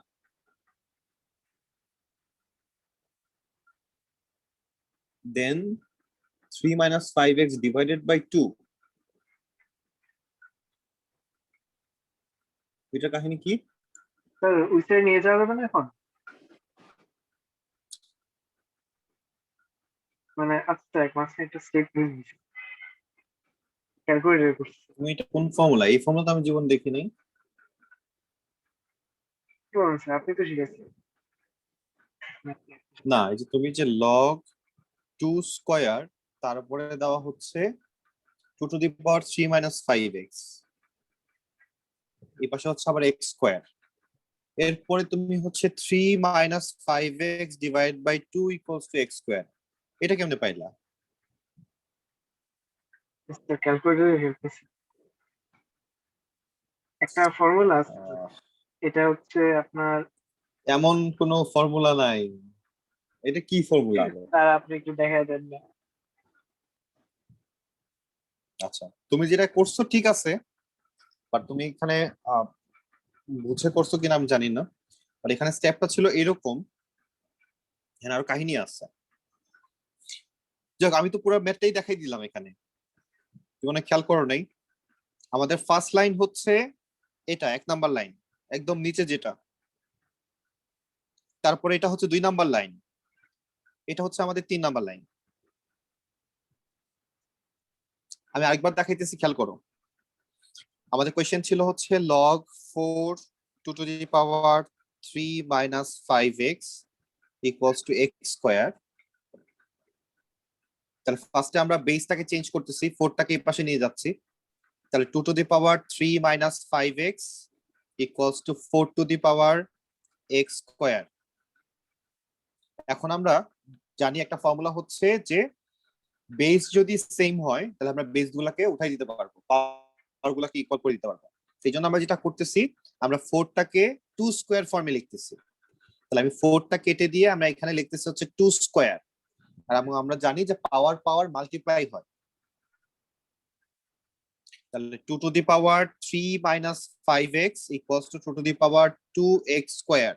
দেন 3 minus 5x divided by 2, এটার কাহিনী কি? স্যার ওই সাইড নিয়ে যাওয়া যাবে না এখন? মানে আচ্ছা এক মাসে একটা স্টেপ নিয়ে নিয়েছি, ক্যালকুলেটর করছি। তুমি এটা কোন ফর্মুলা? এই ফর্মুলা তো আমি জীবন দেখি নাই। কি বলেন স্যার, আপনি তো শিখেছেন। না, এই যে তুমি যে log 2 স্কয়ার, তারপরে দেওয়া হচ্ছে 2 to the power 3 minus 5x, এই পাশে হচ্ছে আবার x স্কয়ার। এরপরে তুমি হচ্ছে 3 minus 5x divided by 2 equals to x square. এটা কেমনে পাইলা? ক্যালকুলেটরে হেল্প করছি। একটা ফর্মুলা আছে, এটা হচ্ছে আপনার। এমন কোনো ফর্মুলা নাই। এটা কি ফর্মুলা? স্যার আপনি একটু দেখায় দেন না। আচ্ছা, তুমি যেটা করছো ঠিক আছে, বাট তুমি এখানে বুঝে করছো কিনা আমি জানি না। আর এখানে স্টেপটা ছিল এরকম, এখানে আরো কাহিনী আছে। যাক, আমি তো পুরো ম্যাথটাই দেখাই দিলাম এখানে, তুমি মনে হয় খেয়াল করো নাই। আমাদের ফার্স্ট লাইন হচ্ছে এটা 1 নাম্বার লাইন, একদম নিচে যেটা। তারপরে এটা হচ্ছে 2 নাম্বার লাইন, এটা হচ্ছে আমাদের 3 নাম্বার লাইন। আমি আরেকবার দেখাইতেছি, খেয়াল করো। আমাদের কোয়েশ্চেন ছিল হচ্ছে log 4 2 to the power 3 minus 5x equals to x square. তাহলে ফার্স্টে আমরা বেসটাকে চেঞ্জ করতেছি, 4টাকে এই পাশে নিয়ে যাচ্ছি। তাহলে 2 to the power 3 minus 5x equals to 4 two the power x square. এখন আমরা জানি একটা ফর্মুলা হচ্ছে যে বেস যদি সেম হয়, তাহলে আমরা বেস গুলাকে উঠাই দিতে পারবো, পাওয়ার গুলাকে ইকুয়াল করে দিতে পারবো। সেই জন্য আমরা যেটা করতেছি, আমরা 4টাকে 2 স্কয়ার ফর্মে লিখতেছি। তাহলে আমি 4টা কেটে দিয়ে আমরা এখানে লিখতেছি হচ্ছে 2 স্কয়ার। আর আমরা জানি যে পাওয়ার পাওয়ার মাল্টিপ্লাই হয়। তাহলে 2 to the power 3 minus 5x equals to 2 to the power 2x square.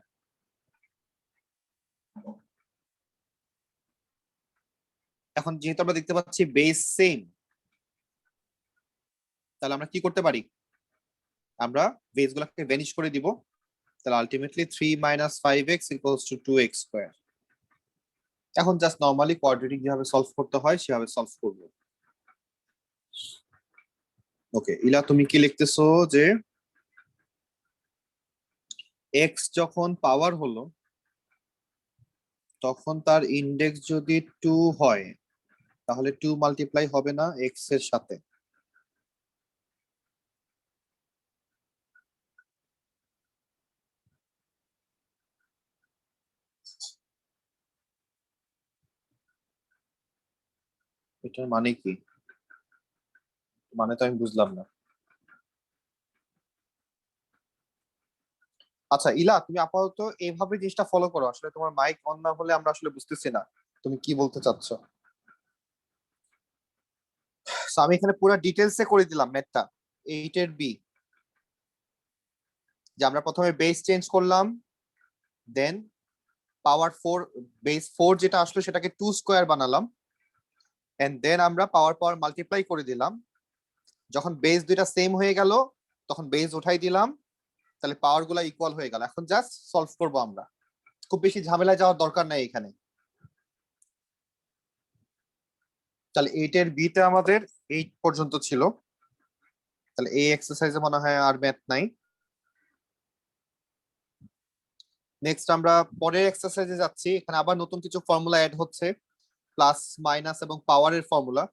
এখন যেহেতু আমরা দেখতে পাচ্ছি বেস সেম, তাহলে আমরা কি করতে পারি, আমরা বেস গুলাকে ভ্যানিশ করে দিব। তাহলে ultimately 3 minus 5x equals to 2x square. এখন জাস্ট নরমালি কোয়াড্রেটিক যেভাবে সলভ করতে হয় সেভাবে সলভ করব। ওকে ইলা, তুমি কি লিখতেছো যে x যখন পাওয়ার হলো তখন তার ইনডেক্স যদি 2 হয়, তাহলে 2 মাল্টিপ্লাই হবে না এক্স এর সাথে। এটার মানে কি? মানে তো আমি বুঝলাম না। আচ্ছা ইলা, তুমি আপাতত এইভাবে জিনিসটা ফলো করো, আসলে তোমার মাইক অন না হলে আমরা আসলে বুঝতেছি না তুমি কি বলতে চাচ্ছ। So, আমি এখানে পুরো ডিটেলসে করে দিলাম ম্যাথটা। 8 এর বি, যে আমরা প্রথমে বেস চেঞ্জ করলাম, দেন পাওয়ার 4, বেস 4 যেটা আসলো সেটাকে 2 স্কয়ার বানালাম, এন্ড দেন আমরা পাওয়ার পাওয়ার মাল্টিপ্লাই করে দিলাম। যখন বেস দুইটা সেম হয়ে গেল তখন বেস উঠাই দিলাম, তাহলে পাওয়ার গুলা ইকুয়াল হয়ে গেল। এখন জাস্ট সলভ করব আমরা, খুব বেশি ঝামেলায় যাওয়ার দরকার নাই এখানে। তাহলে 8 এর বি তে আমাদের 8 পর্যন্ত ছিল, তাহলে এই এক্সারসাইজে মনে হয় আর ম্যাথ নাই। নেক্সট আমরা পরের এক্সারসাইজে যাচ্ছি, এখানে আবার নতুন কিছু ফর্মুলা অ্যাড হচ্ছে, প্লাস মাইনাস এবং পাওয়ারের ফর্মুলা,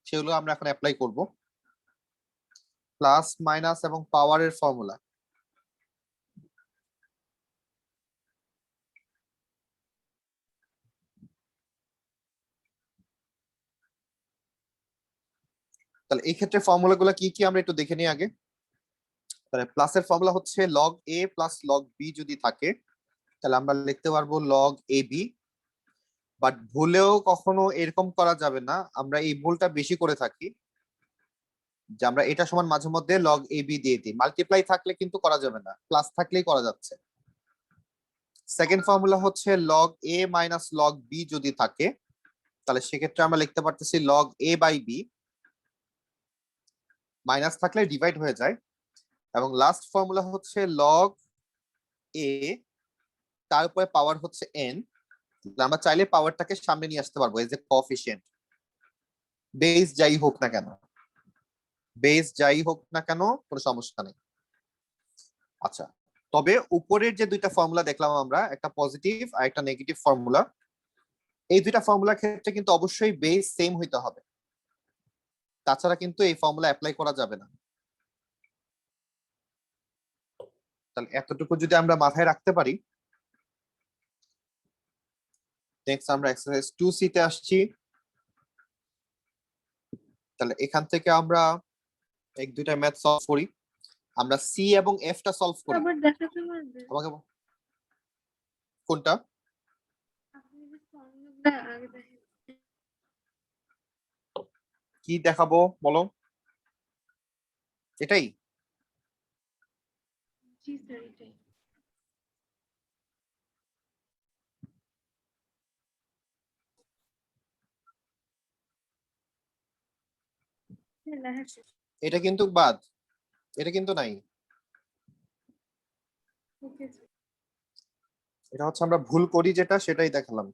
সেগুলো আমরা এখন অ্যাপ্লাই করব। প্লাস মাইনাস এবং পাওয়ারের ফর্মুলা। তাহলে এই ক্ষেত্রে ফর্মুলা গুলো কি কি আমরা একটু দেখে নিই আগে। তাহলে প্লাসের ফর্মুলা হচ্ছে লগ এ প্লাস লগ বি যদি থাকে তাহলে আমরা লিখতে পারবো লগ এ বি। বাট ভুলেও কখনো এরকম করা যাবে না, আমরা এই ভুলটা বেশি করে থাকি যে আমরা এটা সমান মাঝে মধ্যে লগ এ বি দিয়ে দিই। মাল্টিপ্লাই থাকলে কিন্তু করা যাবে না, প্লাস থাকলেই করা যাচ্ছে। সেকেন্ড ফর্মুলা হচ্ছে log A minus log B যদি থাকে তাহলে সেক্ষেত্রে আমরা লিখতে পারতেছি log A by B, minus থাকলে ডিভাইড হয়ে যায়। এবং লাস্ট ফর্মুলা হচ্ছে লগ এ, তার উপরে পাওয়ার হচ্ছে এন, আমরা চাইলে পাওয়ারটাকে সামনে নিয়ে আসতে পারবো এজ এ কোএফিশিয়েন্ট। বেস যাই হোক না কেন, বেস যাই হোক না কেন কোনো সমস্যা নেই। আচ্ছা, তবে উপরের যে দুইটা ফর্মুলা দেখলাম আমরা, একটা পজিটিভ আর একটা নেগেটিভ ফর্মুলা, এই দুইটা ফর্মুলার ক্ষেত্রে কিন্তু অবশ্যই বেস সেম হইতে হবে, তাছাড়া কিন্তু এই ফর্মুলা অ্যাপ্লাই করা যাবে না। তাহলে এতটুকু যদি আমরা মাথায় রাখতে পারি। নেক্সট আমরা এক্সারসাইজ 2C তে আসছি। তাহলে এখান থেকে আমরা এক দুইটা ম্যাথ সলভ করি। আমরা সি এবং এফ টা সলভ করি। আবার দেখাতে পারবে আমাকে কোনটা? আপনি যে ফর্মুলাটা আগে দেখেন। কি দেখাবো বলো? এটাই? জি স্যার এটাই। হ্যাঁ লেখা শেষ। এটা কিন্তু বাদ, এটা কিন্তু নাই। Okay sir. এটা হচ্ছে আমরা ভুল করি যেটা সেটাই দেখালাম।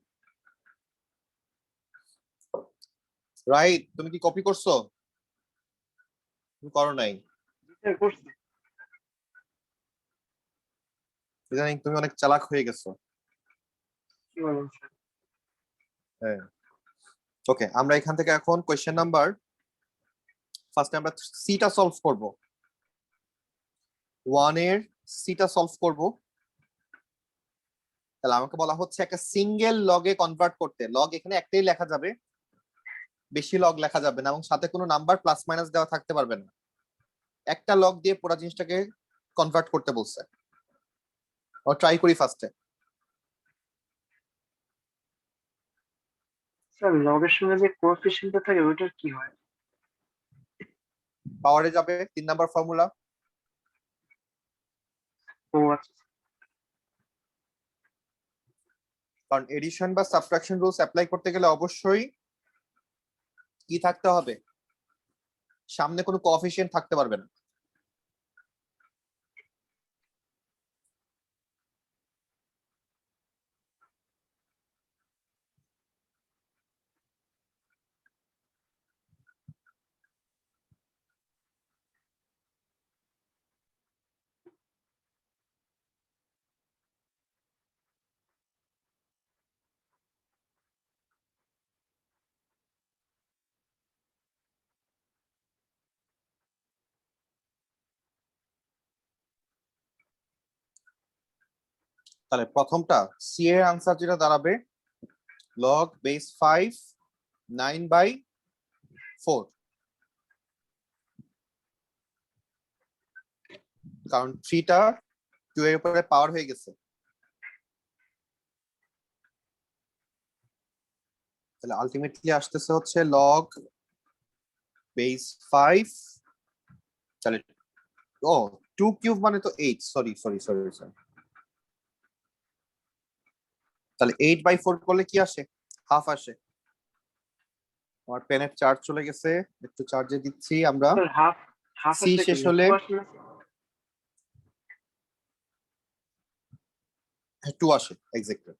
রাইট, তুমি কি কপি করছো? তুমি করো নাই? স্যার করছি। ইদানিং তুমি অনেক চালাক হয়ে গেছো। কি বলেন স্যার? হ্যাঁ, ওকে, আমরা এখান থেকে এখন কোয়েশ্চেন নাম্বার, ফার্স্টে আমরা সিটা সলভ করব, 1 এর সিটা সলভ করব। তাহলে আমাকে বলা হচ্ছে একটা সিঙ্গেল লগে কনভার্ট করতে, লগ এখানে একটাই লেখা যাবে, বেশি লগ লেখা যাবে না, এবং সাথে কোনো নাম্বার প্লাস মাইনাস দেওয়া থাকতে পারবে না। একটা লগ দিয়ে পুরো জিনিসটাকে কনভার্ট করতে বলছে। ও ট্রাই করি ফার্স্টে। স্যার লগের সঙ্গে যে কোএফিসিয়েন্টটা থাকে ওইটার কি হয়? পাওয়ারে যাবে, 3 নাম্বার ফর্মুলা। ও আচ্ছা। কারণ এডিশন বা সাবট্রাকশন রুলস অ্যাপ্লাই করতে গেলে অবশ্যই কি থাকতে হবে, সামনে কোনো কোএফিশিয়েন্ট থাকতে পারবে না। তাহলে প্রথমটা সি এর আনসার যেটা দাঁড়াবে লগ বেস 5 9/4, কারণ 3টা 2 এর উপরে পাওয়ার হয়ে গেছে। তাহলে আলটিমেটলি আসতেছে হচ্ছে লগ বেস 5, তাহলে ও 2 কিউব মানে তো 8, সরি সরি সরি সরি, তাহলে 8/4 করলে কি আসে? হাফ আসে। আমার পেনের চার্জ চলে গেছে, একটু চার্জে দিচ্ছি আমরা। Sir, half সি a শেষ second. হলে Two আসলে 2 আসে, এক্স্যাক্টলি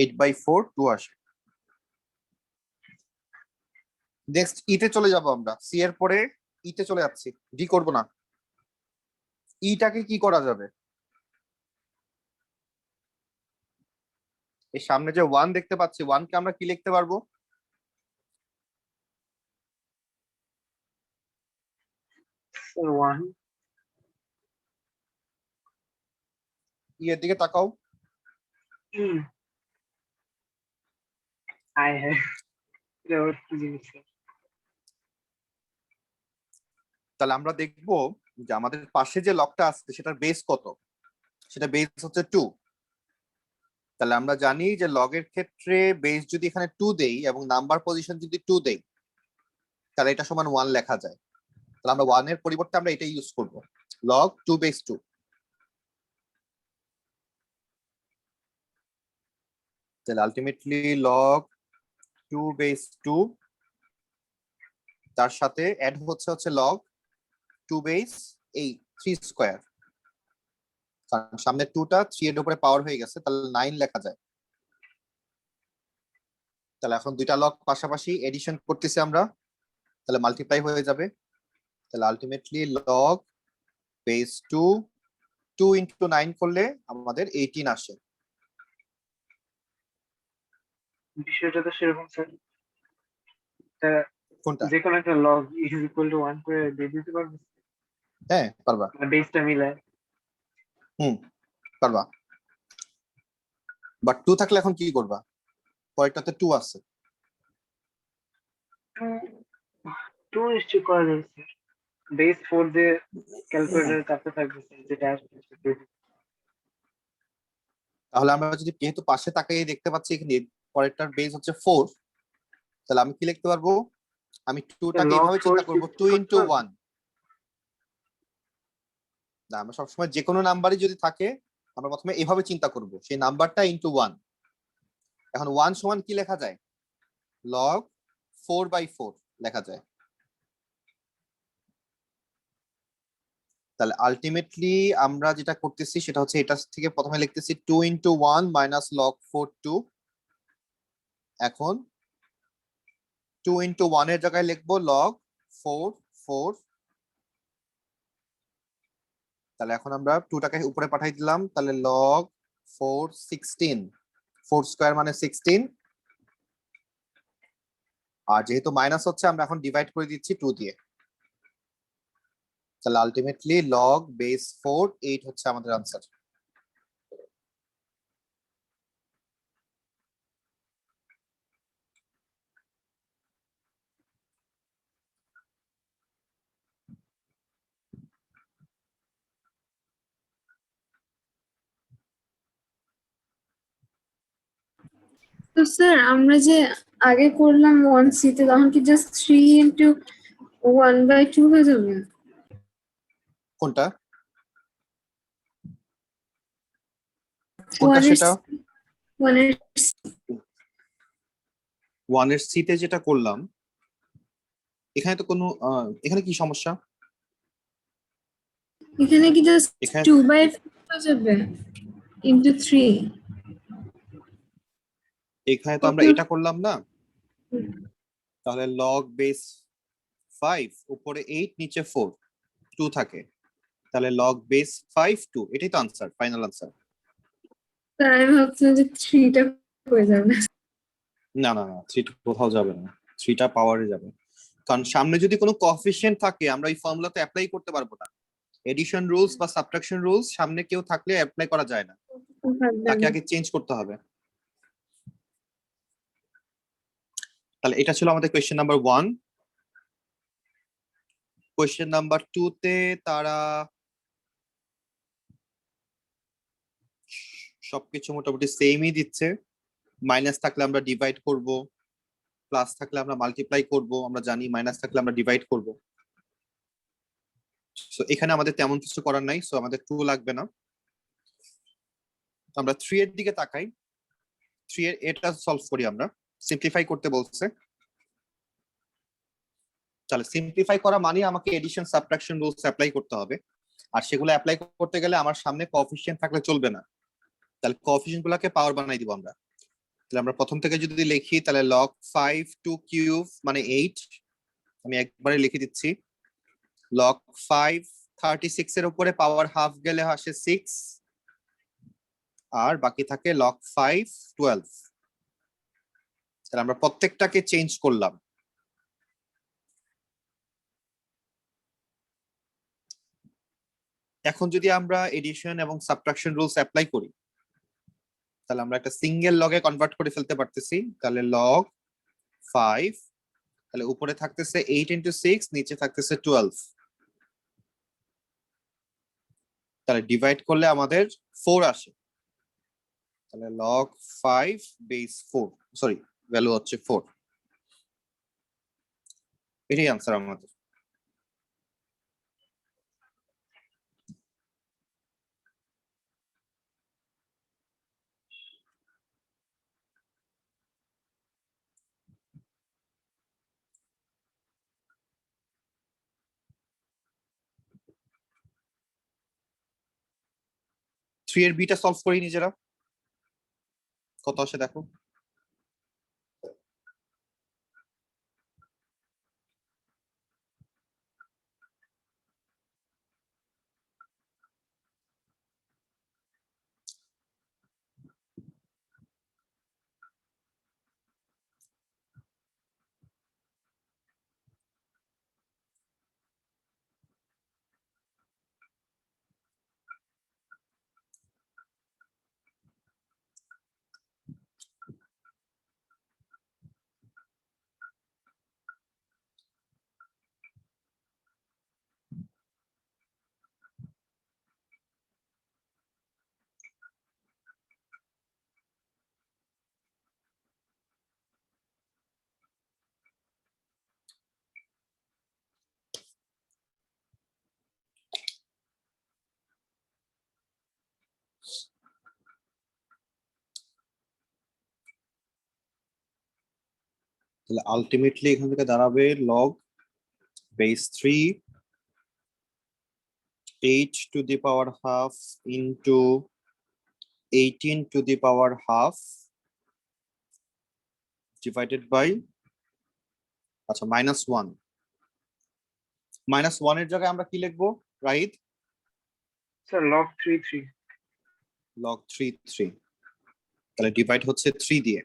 8/4 2 আসে। নেক্সট ইতে চলে যাব আমরা, সি এর পরে ইতে চলে যাচ্ছি, ডি করব না। ইটাকে কি করা যাবে? এই সামনে যে 1 দেখতে পাচ্ছি, 1 কে আমরা কি লিখতে পারবো? sir, 1. ই এর দিকে তাকাও। Hmm. I have. এটা আবার কি জিনিস, sir? তাহলে আমরা দেখবো যে আমাদের পাশে যে লগটা আছে সেটার বেস কত, সেটা বেস হচ্ছে 2। তাহলে আমরা জানি যে লগের ক্ষেত্রে বেস যদি এখানে 2 দেই এবং নাম্বার পজিশন যদি 2 দেই, তাহলে এটা সমান 1 লেখা যায়। তাহলে আমরা 1 এর পরিবর্তে আমরা এটা ইউজ করব, লগ 2/2। তাহলে আলটিমেটলি লগ 2/2, তার সাথে অ্যাড হচ্ছে লগ 2/8 3 স্কয়ার, কারণ সামনে 2টা 3 এর উপরে পাওয়ার হয়ে গেছে, তাহলে 9 লেখা যায়। তাহলে এখন দুইটা লগ পাশাপাশি এডিশন করতেছি আমরা, তাহলে মাল্টিপ্লাই হয়ে যাবে। তাহলে আলটিমেটলি লগ বেস 2 ইন্টু 9 করলে আমাদের 18 আসে। বিষয়টা তো সেরকম, স্যার। তা কোনটা? যে কোনো একটা log is equal to 1 করে দিয়ে দিতে পারবে, হ্যাঁ পারবা, বেসটা মিলায়। পারবা। বাট 2 থাকলে এখন কি করবা? পরেরটাতে 2 আছে। 2 নিশ্চয় করা যাবে, স্যার। বেস 4 দিয়ে ক্যালকুলেটর কাছে থাকবে, স্যার, যেটা আসবে সেটা দিয়ে দিবে। তাহলে আমরা যদি যেহেতু পাশে তাকিয়ে দেখতে পাচ্ছি এখানে পরেরটার বেস হচ্ছে 4, তাহলে আমি কি লিখতে পারবো? আমি 2টাকে log এইভাবে 4 চিন্তা করব, 2 করতে ইন্টু পারবে? 1। না, আমরা সবসময় যে কোনো নাম্বারই যদি থাকে আমরা প্রথমে এভাবে চিন্তা করব, সেই নাম্বারটা ইন্টু 1। এখন 1 সমান কি লেখা যায়? লগ 4/4 লেখা যায়। তাহলে আলটিমেটলি আমরা যেটা করতেছি সেটা হচ্ছে এটা থেকে প্রথমে লিখতেছি 2 ইন্টু 1 মাইনাস লগ 4 2। এখন 2 ইন্টু 1 এর জায়গায় লিখবো লগ 4 4। তাহলে এখন আমরা 2টাকে উপরে পাঠাই দিলাম, তাহলে লগ 4 16, 4 স্কয়ার মানে 16। আর যেহেতু মাইনাস হচ্ছে আমরা এখন ডিভাইড করে দিচ্ছি 2 দিয়ে। তাহলে আলটিমেটলি লগ বেস 4 8 হচ্ছে আমাদের আনসার। তো স্যার আমরা যে আগে করলাম 1C তে, তখন কি জাস্ট 3 ইন্টু 1/2 হয়ে যাবে? কোনটা কোনটা 1 এর সেটা? 1 এর 1 এর সিতে যেটা করলাম এখানে তো কোনো এখানে কি সমস্যা? এখানে কি জাস্ট এখানে 2/4 হয়ে যাবে ইন্টু 3? এখানে তো আমরা এটা করলাম না, তাহলে লগ বেস 5 উপরে 8 নিচে 4 2 থাকে, তাহলে লগ বেস 5 2, এটাই তো আনসার, ফাইনাল আনসার। তাই আমি ভাবছিলাম যে 3টা হয়ে যাবে। না না না, 3টা কোথাও যাবে না, 3টা পাওয়ারে যাবে, কারণ সামনে যদি কোনো কোএফিসিয়েন্ট থাকে আমরা এই ফর্মুলাতে অ্যাপ্লাই করতে পারবো না। এডিশন রুলস বা সাবট্রাকশন রুলস সামনে কেউ থাকলে অ্যাপ্লাই করা যায় না। তাকে আগে চেঞ্জ করতে হবে। তাহলে এটা ছিল আমাদের কোয়েশ্চেন নাম্বার 1। কোয়েশ্চেন নাম্বার 2 তে তারা সবকিছু মোটামুটি সেমই দিচ্ছে। মাইনাস থাকলে আমরা ডিভাইড করব, প্লাস থাকলে আমরা মাল্টিপ্লাই করব, আমরা জানি মাইনাস থাকলে আমরা ডিভাইড করব। সো এখানে আমাদের তেমন কিছু করার নাই, সো আমাদের 2 লাগবে না। আমরা 3 এর দিকে তাকাই। 3 এর এটা সলভ করি আমরা। সিম্পলিফাই করতে বলছে। তাহলে সিম্পলিফাই করা মানে আমাকে এডিশন সাবট্রাকশন রুলস অ্যাপ্লাই করতে হবে, আর সেগুলো অ্যাপ্লাই করতে গেলে আমার সামনে কোএফিশিয়েন্ট থাকলে চলবে না। তাহলে কোএফিশিয়েন্ট গুলোকে পাওয়ার বানাই দিব আমরা। তাহলে আমরা প্রথম থেকে যদি লিখি তাহলে log 5 টু কিউব মানে 8, আমি একবারে লিখে দিচ্ছি। log 5 36 এর উপরে পাওয়ার হাফ গেলে আসে 6, আর বাকি থাকে log 5 12। তাহলে আমরা প্রত্যেকটাকে চেঞ্জ করলাম। এখন যদি আমরা এডিশন এবং সাবট্রাকশন রুলস অ্যাপ্লাই করি তাহলে আমরা একটা সিঙ্গেল লগে কনভার্ট করে ফেলতে পারতেছি। তাহলে log 5, তাহলে উপরে থাকতেছে 8 into 6, নিচে থাকতেছে 12। তাহলে ডিভাইড করলে আমাদের 4 আসে। তাহলে log 5 বেস 4, সরি ভ্যালু হচ্ছে 4। এটাই আনসার আমাদের। থ্রি এর বিটা সলভ করি নিজেরা, কত আসে দেখো। তাহলে আলটিমেটলি এখান থেকে দাঁড়াবে log base 3 8 to the power half into 18 to the power half divided by আচ্ছা -1। -1 এর জায়গায় আমরা কি লিখবো রাইট? Sir log 3 3। log 3 3, তাহলে ডিভাইড হচ্ছে 3 দিয়ে।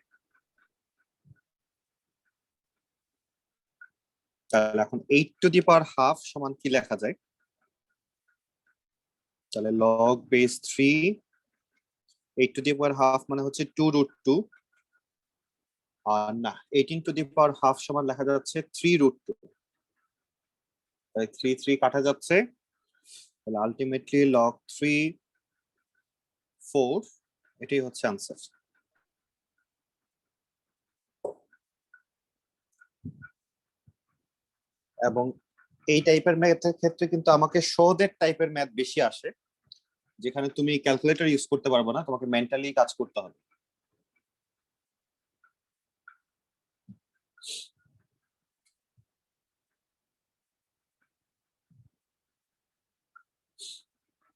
তাহলে এখন 8 টু দি পাওয়ার হাফ সমান কি লেখা যায়? তাহলে log base 3 8 two the power half মানে হচ্ছে 2√2, আর না 18 টু দি পাওয়ার হাফ সমান লেখা যাচ্ছে 3√2। তাহলে 3 3 কাটা যাচ্ছে, তাহলে আলটিমেটলি log 3 4, এটাই হচ্ছে আনসার। এবং এই টাইপের ম্যাথের ক্ষেত্রে কিন্তু আমাকে সহজের টাইপের ম্যাথ বেশি আসে, যেখানে তুমি ক্যালকুলেটর ইউজ করতে পারবে না, তোমাকে মেন্টালি কাজ করতে হবে।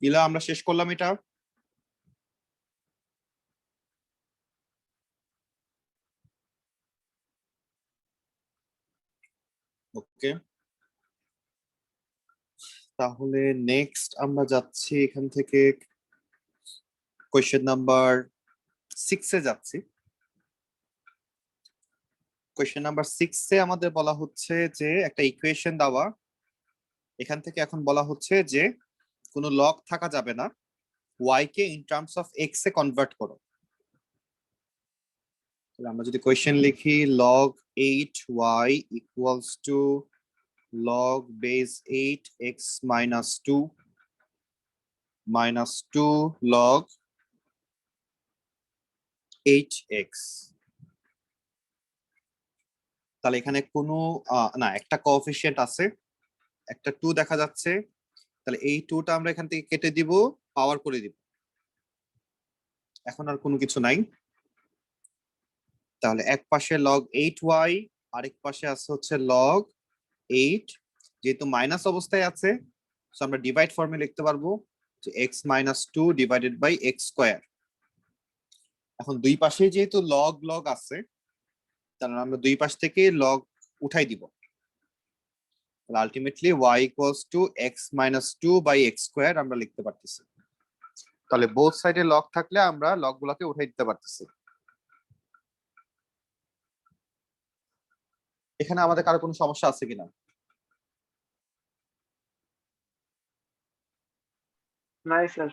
ইলা আমরা শেষ করলাম এটা। ওকে, তাহলে নেক্সট আমরা যাচ্ছি এখান থেকে কোয়েশ্চেন নাম্বার 6 এ যাচ্ছি। কোয়েশ্চেন নাম্বার 6 এ আমাদের বলা হচ্ছে যে একটা ইকুয়েশন দেওয়া, এখান থেকে এখন বলা হচ্ছে যে কোনো লগ থাকা যাবে না, y K in terms of x A convert করো। তাহলে আমরা যদি কোয়েশ্চেন লিখি log 8y equals to log base 8x minus 2 minus 2 log 8x, তাহলে এখানে কোনো না একটা কোএফিশিয়েন্ট আছে, একটা 2 দেখা যাচ্ছে, তাহলে এই 2টা আমরা এখান থেকে কেটে দিব, পাওয়ার করে দিব, এখন আর কোনো কিছু নাই। তাহলে এক পাশে log 8y, আরেক পাশে আছে হচ্ছে log 8, যেহেতু মাইনাস অবস্থায় আছে সো আমরা ডিভাইড ফর্মে লিখতে পারবো যে x minus 2 divided by x square। এখন দুই পাশে যেহেতু log log আছে, তাহলে আমরা দুই পাশ থেকে log উঠাই দিব, তাহলে ultimately y equals to x minus 2 by x square আমরা লিখতে পারতেছি। তাহলে বোথ সাইডে log থাকলে আমরা log গুলোকে উঠাই দিতে পারতেছি। এখানে আমাদের কারো কোনো সমস্যা আছে কিনা? নাই স্যার।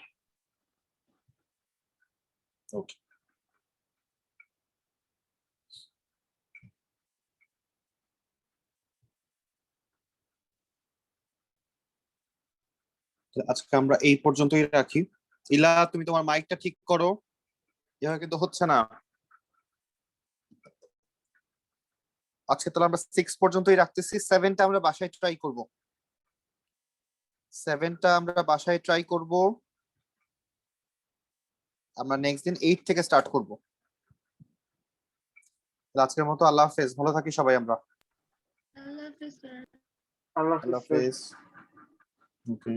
ওকে, আজকে আমরা এই পর্যন্তই রাখি। ইলা, তুমি তোমার মাইকটা ঠিক করো, এভাবে কিন্তু হচ্ছে না। আজকে তাহলে আমরা 6 পর্যন্তই রাখতেছি, 7টা আমরা বাসায় ট্রাই করব, 7টা আমরা বাসায় ট্রাই করব, আমরা নেক্সট দিন 8 থেকে স্টার্ট করব। আজকের মতো আল্লাহ হাফেজ, ভালো থাকি সবাই আমরা। আল্লাহ হাফেজ স্যার। আল্লাহ আল্লাহ হাফেজ। হাফেজ। ওকে।